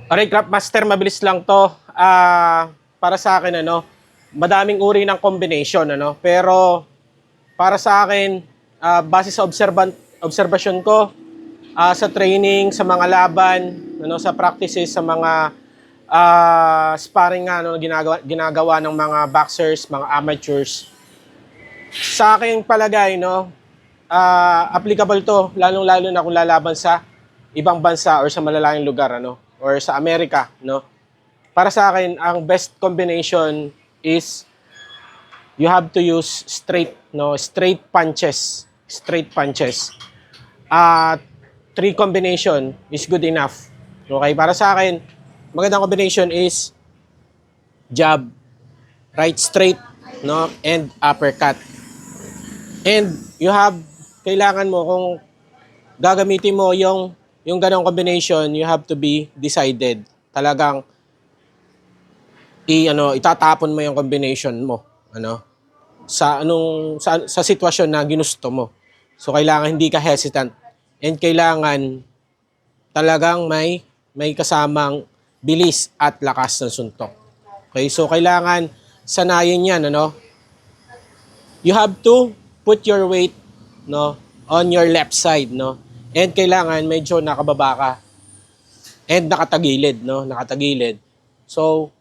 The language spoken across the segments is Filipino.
Alright, Craft Master, mabilis lang to. Para sa akin, madaming uri ng combination, Pero para sa akin, base sa obserbasyon ko, sa training, sa mga laban, sa practices, sa mga sparring nga, ginagawa ng mga boxers, mga amateurs. Sa akin palagay, applicable to, lalong-lalo na kung lalaban sa ibang bansa or sa malalayong lugar, or sa Amerika, Para sa akin, ang best combination is you have to use straight punches, straight punches. Three combination is good enough. Okay, para sa akin, magandang combination is jab, right straight, and uppercut. And kailangan mo kung gagamitin mo yung ganong combination, you have to be decided. Talagang itatapon mo yung combination mo, sa sitwasyon na ginusto mo. So kailangan hindi ka hesitant and kailangan talagang may kasamang bilis at lakas ng suntok. Okay? So kailangan sanayin 'yan, You have to put your weight, on your left side, And kailangan medyo nakababa ka. And nakatagilid, Nakatagilid. So,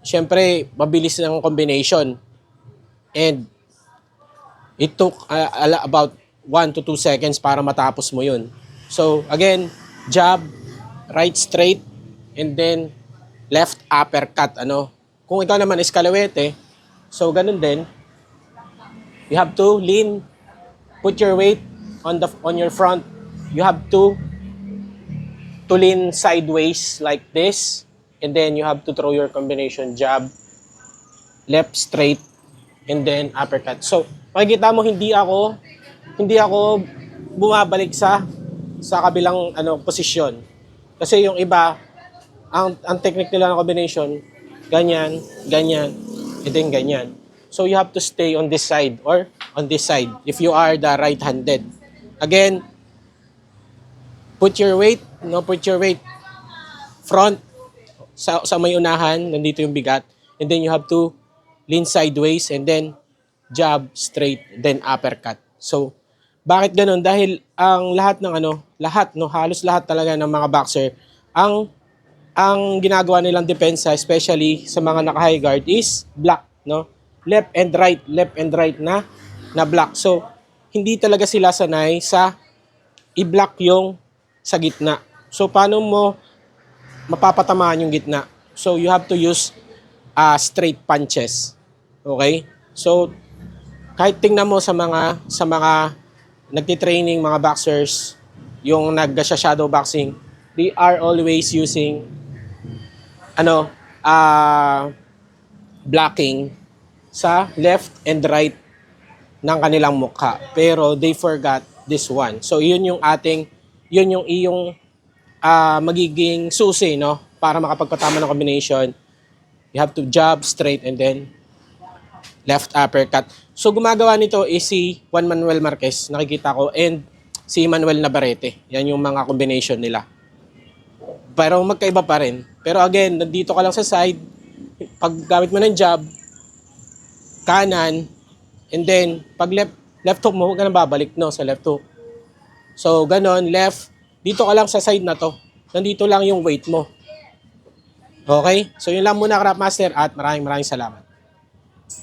syempre, mabilis ng combination. And it took about 1 to 2 seconds para matapos mo yun. So, again, jab, right straight, and then left uppercut, Kung ikaw naman is kalawete, so ganun din. You have to lean, put your weight on your front. You have to lean sideways like this, and then you have to throw your combination jab, left straight, and then uppercut. So, makikita mo hindi ako bumabalik sa kabilang posisyon. Kasi yung iba, ang technique nila ng combination, ganyan, and then ganyan. So you have to stay on this side or on this side if you are the right-handed. Again, put your weight front sa may unahan, nandito yung bigat, and then you have to lean sideways and then jab, straight, then uppercut. So, bakit ganun? Dahil ang halos lahat talaga ng mga boxer, ang ginagawa nilang depensa, especially sa mga naka-high guard, is block, left and right na block. So, hindi talaga sila sanay sa i-block yung sa gitna. So, paano mo mapapatamaan yung gitna? So, you have to use straight punches. Okay? So, kahit tingnan mo sa mga nagtitraining, mga boxers, yung nag-shadow boxing, they are always using blocking sa left and right ng kanilang mukha. Pero they forgot this one. So yun yung iyong magiging susi, para makapagpatama ng combination. You have to jab, straight, and then left uppercut. So gumagawa nito is si Juan Manuel Marquez, nakikita ko, and si Manuel Navarrete. Yan yung mga combination nila. Pero magkaiba pa rin. Pero again, nandito ka lang sa side, pag gamit mo ng jab, kanan, and then pag left hook mo, huwag ka nang babalik sa left hook. So ganon, left, dito ka lang sa side na to. Nandito lang yung weight mo. Okay? So yun lang muna, Craft Master, at maraming salamat.